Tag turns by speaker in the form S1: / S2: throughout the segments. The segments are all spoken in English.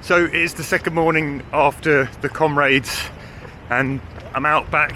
S1: So it's the second morning after the Comrades, and I'm out back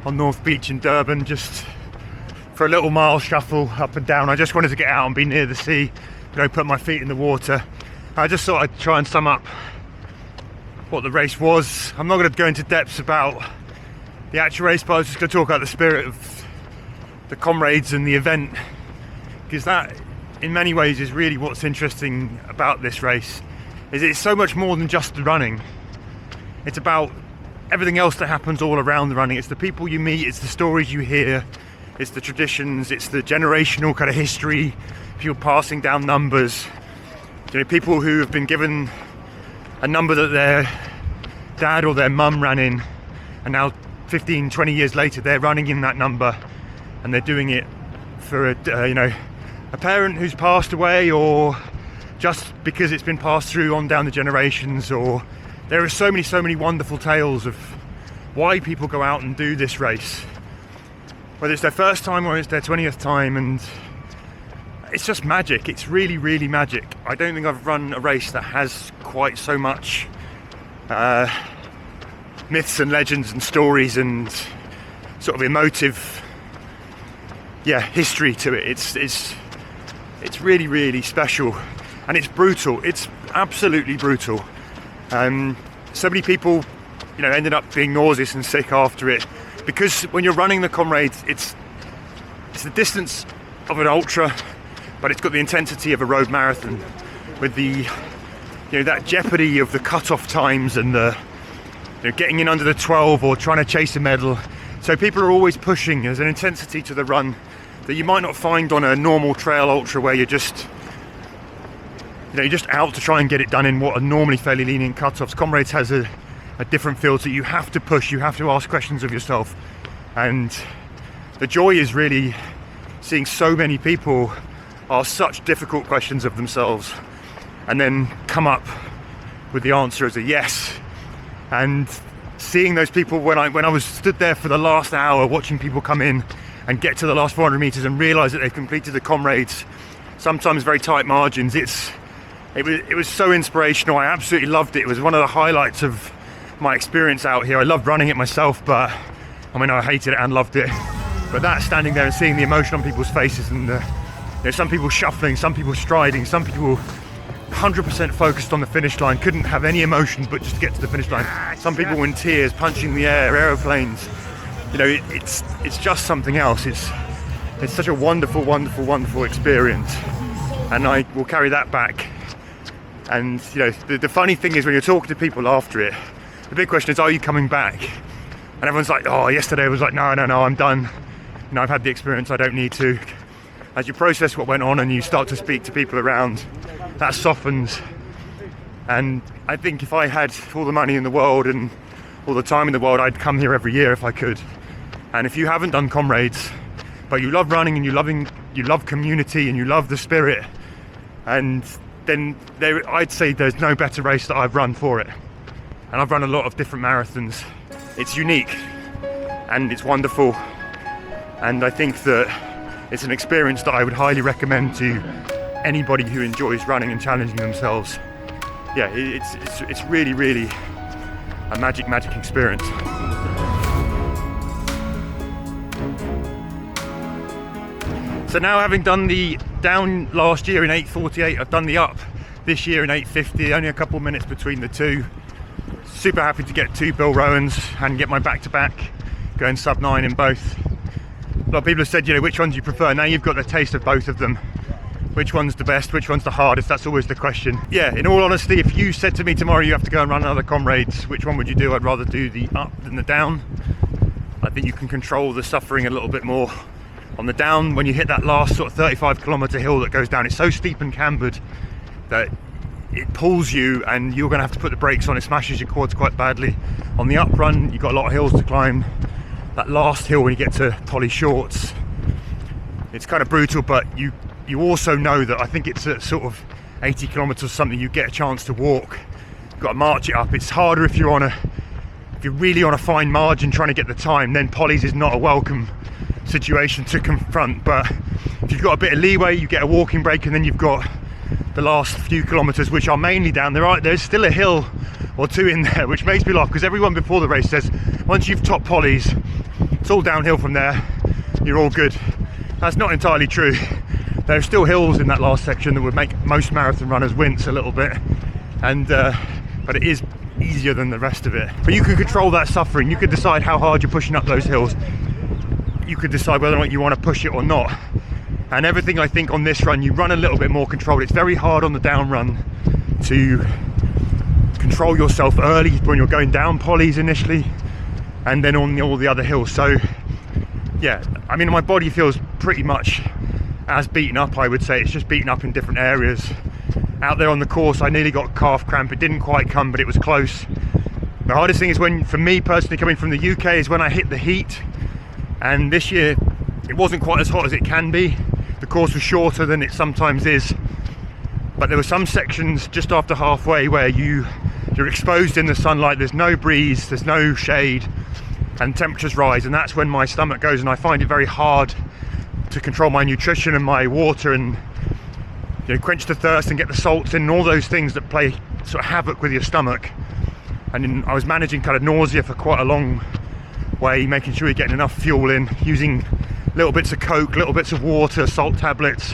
S1: on North Beach in Durban just for a little mile shuffle up and down. I just wanted to get out and be near the sea, put my feet in the water. I just thought I'd try and sum up what the race was. I'm not going to go into depths about the actual race, but I was just going to talk about the spirit of the Comrades and the event, because that in many ways is really what's interesting about this race. Is it's so much more than just the running. It's about everything else that happens all around the running. It's the people you meet, it's the stories you hear, it's the traditions, it's the generational kind of history, people passing down numbers, people who have been given a number that their dad or their mum ran in, and now 15, 20 years later they're running in that number, and they're doing it for a parent who's passed away, or just because it's been passed through on down the generations. Or there are so many wonderful tales of why people go out and do this race, whether it's their first time or it's their 20th time, and it's just magic. It's really magic. I don't think I've run a race that has quite so much myths and legends and stories and sort of emotive history to it. It's really special, and it's brutal. It's absolutely brutal. So many people ended up being nauseous and sick after it, because when you're running the Comrades, it's the distance of an ultra, but it's got the intensity of a road marathon, with the that jeopardy of the cut-off times and the getting in under the 12 or trying to chase a medal. So people are always pushing. There's an intensity to the run that you might not find on a normal trail ultra, where you're just out to try and get it done in what are normally fairly lenient cut-offs. Comrades has a different feel, so you have to push, you have to ask questions of yourself, and the joy is really seeing so many people ask such difficult questions of themselves and then come up with the answer as a yes. And seeing those people, when I was stood there for the last hour watching people come in and get to the last 400 meters and realize that they've completed the Comrades, sometimes very tight margins, it was so inspirational. I absolutely loved it. It was one of the highlights of my experience out here. I loved running it myself, but I hated it and loved it. But that, standing there and seeing the emotion on people's faces, and some people shuffling, some people striding, some people 100% focused on the finish line, couldn't have any emotion but just get to the finish line. Some people in tears, punching the air, aeroplanes. It's just something else. It's such a wonderful experience, and I will carry that back. And the funny thing is, when you're talking to people after it, the big question is, are you coming back? And everyone's like, oh, yesterday I was like, no, I'm done. I've had the experience, I don't need to. As you process what went on and you start to speak to people around, that softens. And I think if I had all the money in the world and all the time in the world, I'd come here every year if I could. And if you haven't done Comrades, but you love running and you love community and you love the spirit, and then I'd say there's no better race that I've run for it. And I've run a lot of different marathons. It's unique and it's wonderful, and I think that it's an experience that I would highly recommend to anybody who enjoys running and challenging themselves. Yeah, it's really a magic experience. So now, having done the down last year in 8:48, I've done the up this year in 8:50, only a couple minutes between the two. Super happy to get 2 Bill Rowans and get my back-to-back going sub-9 in both. A lot of people have said, which ones you prefer. Now you've got the taste of both of them. Which one's the best, which one's the hardest? That's always the question. Yeah, in all honesty, if you said to me tomorrow you have to go and run another Comrades, which one would you do? I'd rather do the up than the down. I think you can control the suffering a little bit more. On the down, when you hit that last sort of 35 kilometre hill that goes down, it's so steep and cambered that it pulls you, and you're going to have to put the brakes on. It smashes your quads quite badly. On the up run, you've got a lot of hills to climb. That last hill, when you get to Polly Shorts, it's kind of brutal, but you also know that, I think it's at sort of 80 kilometres or something, you get a chance to walk. You've got to march it up. It's harder if you're really on a fine margin trying to get the time. Then Polly's is not a welcome situation to confront, but if you've got a bit of leeway, you get a walking break, and then you've got the last few kilometers, which are mainly down. There's still a hill or two in there, which makes me laugh, because everyone before the race says once you've topped Polly's, it's all downhill from there, you're all good. That's not entirely true. There are still hills in that last section that would make most marathon runners wince a little bit, and but it is easier than the rest of it. But you can control that suffering. You can decide how hard you're pushing up those hills. You could decide whether or not you want to push it or not. And everything, I think, on this run, you run a little bit more controlled. It's very hard on the down run to control yourself early when you're going down Polly's initially, and then on all the other hills. So yeah, I mean, my body feels pretty much as beaten up, I would say. It's just beaten up in different areas. Out there on the course, I nearly got calf cramp. It didn't quite come, but it was close. The hardest thing is when, for me personally, coming from the UK, is when I hit the heat. And this year, it wasn't quite as hot as it can be. The course was shorter than it sometimes is. But there were some sections just after halfway where you're exposed in the sunlight, there's no breeze, there's no shade, and temperatures rise, and that's when my stomach goes, and I find it very hard to control my nutrition and my water, and quench the thirst and get the salts in, and all those things that play sort of havoc with your stomach. And I was managing kind of nausea for quite a long way, making sure you're getting enough fuel in, using little bits of Coke, little bits of water, salt tablets.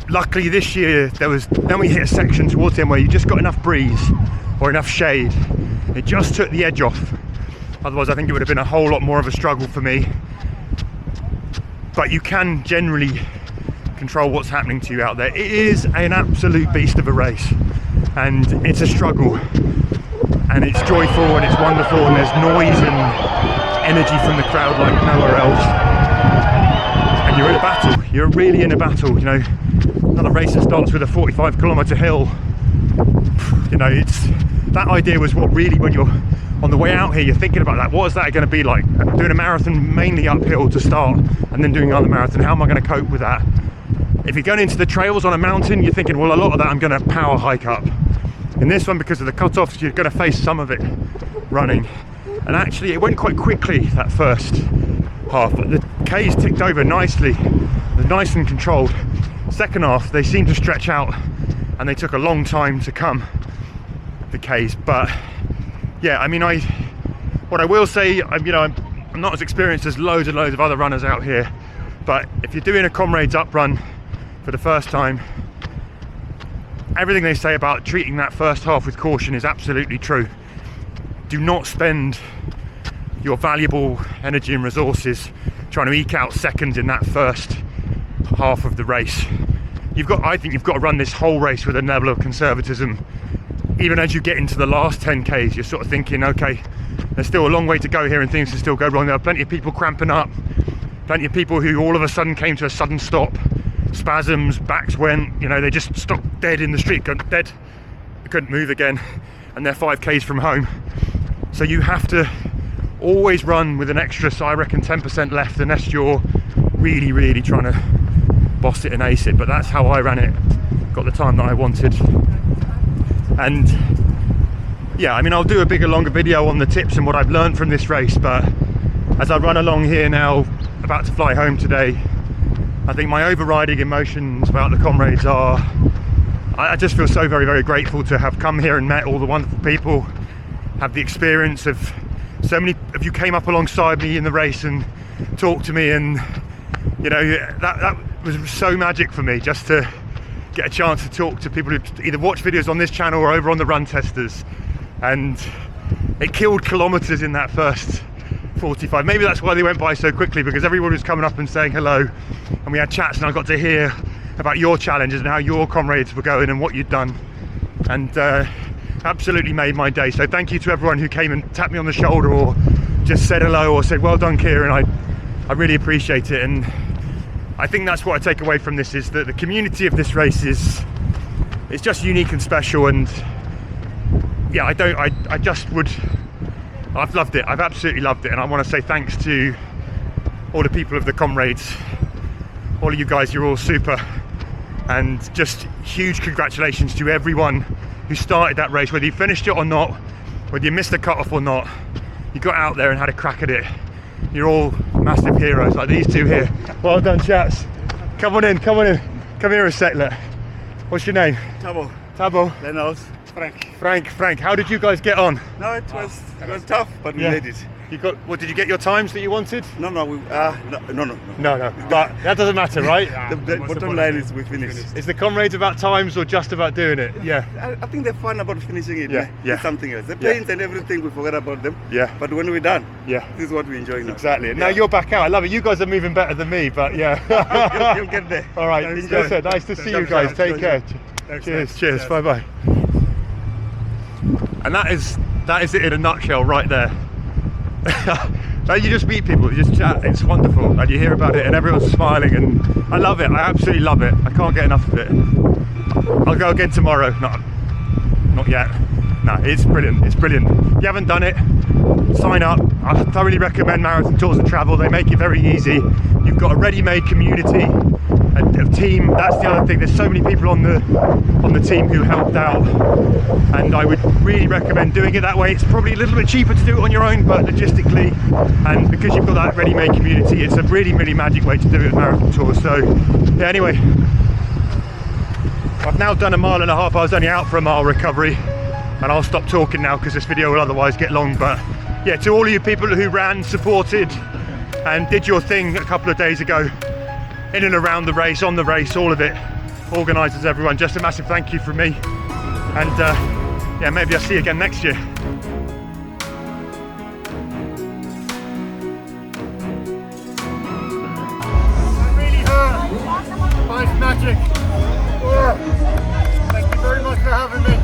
S1: Luckily this year then we hit a section towards the end where you just got enough breeze or enough shade. It just took the edge off. Otherwise I think it would have been a whole lot more of a struggle for me. But you can generally control what's happening to you out there. It is an absolute beast of a race, and it's a struggle, and it's joyful and it's wonderful, and there's noise and energy from the crowd like nowhere else. And you're in a battle. You're really in a battle. Another race that starts with a 45-kilometer hill. It's that idea was what really, when you're on the way out here, you're thinking about that. What is that going to be like? Doing a marathon mainly uphill to start, and then doing another marathon. How am I going to cope with that? If you're going into the trails on a mountain, you're thinking, well, a lot of that I'm going to power hike up. In this one, because of the cut-offs, you're going to face some of it running. And actually, it went quite quickly, that first half. But the Ks ticked over nicely. They're nice and controlled. Second half, they seemed to stretch out, and they took a long time to come, the Ks. But yeah, I mean, what I will say, I'm not as experienced as loads and loads of other runners out here, but if you're doing a Comrades Up run for the first time, everything they say about treating that first half with caution is absolutely true. Do not spend your valuable energy and resources trying to eke out seconds in that first half of the race. I think you've got to run this whole race with a level of conservatism. Even as you get into the last 10Ks, you're sort of thinking, okay, there's still a long way to go here and things can still go wrong. There are plenty of people cramping up, plenty of people who all of a sudden came to a sudden stop, spasms, backs went, they just stopped dead in the street, dead, they couldn't move again, and they're 5Ks from home. So you have to always run with an extra, so I reckon 10% left, unless you're really, really trying to boss it and ace it. But that's how I ran it, got the time that I wanted. And yeah, I mean, I'll do a bigger, longer video on the tips and what I've learned from this race, but as I run along here now, about to fly home today, I think my overriding emotions about the Comrades are, I just feel so very, very grateful to have come here and met all the wonderful people, have the experience of so many of you came up alongside me in the race and talked to me, and that was so magic for me, just to get a chance to talk to people who either watch videos on this channel or over on the Run Testers. And it killed kilometers in that first 45. Maybe that's why they went by so quickly, because everyone was coming up and saying hello, and we had chats, and I got to hear about your challenges and how your comrades were going and what you'd done, and absolutely made my day. So thank you to everyone who came and tapped me on the shoulder or just said hello or said well done, Kieran. I really appreciate it. And I think that's what I take away from this, is that the community of this race is just unique and special. And yeah, I've loved it. I've absolutely loved it. And I want to say thanks to all the people of the Comrades, all of you guys. You're all super, and just huge congratulations to everyone who started that race, whether you finished it or not, whether you missed the cutoff or not. You got out there and had a crack at it. You're all massive heroes, like these two here. Well done, chaps. Come on in, come here a sec, look. What's your name?
S2: Tabo.
S1: Tabo.
S2: Lenos. Frank.
S1: Frank. How did you guys get on?
S2: No, it was tough, but we made it.
S1: You got, what, did you get your times that you wanted?
S2: No.
S1: No. But that doesn't matter, right?
S2: The bottom line is we finished.
S1: Is the Comrades about times or just about doing it? Yeah.
S2: I think the fun about finishing it.
S1: Yeah.
S2: It's something else. The pains and everything, we forget about them.
S1: Yeah.
S2: But when we're done,
S1: this
S2: is what we're enjoying now.
S1: Exactly. Now you're back out. I love it. You guys are moving better than me, but yeah.
S2: You'll get there.
S1: All right. Enjoy. Nice to see you guys. Take care. Cheers. Bye. And that is it in a nutshell right there. You just meet people, you just chat, it's wonderful, and you hear about it and everyone's smiling, and I love it. I absolutely love it. I can't get enough of it. I'll go again tomorrow. Not yet. No, it's brilliant. If you haven't done it, sign up. I thoroughly recommend Marathon Tours and Travel. They make it very easy. You've got a ready-made community, a team. That's the other thing. There's so many people on the team who helped out, and I would really recommend doing it that way. It's probably a little bit cheaper to do it on your own, but logistically, and because you've got that ready-made community, it's a really magic way to do it with Marathon Tours. So yeah, anyway, I've now done 1.5 miles. I was only out for a mile recovery, and I'll stop talking now because this video will otherwise get long. But yeah, to all of you people who ran, supported, and did your thing a couple of days ago, in and around the race, on the race, all of it, organisers, everyone, just a massive thank you from me. And yeah, maybe I'll see you again next year. That really hurt. Nice magic. Thank you very much for having me.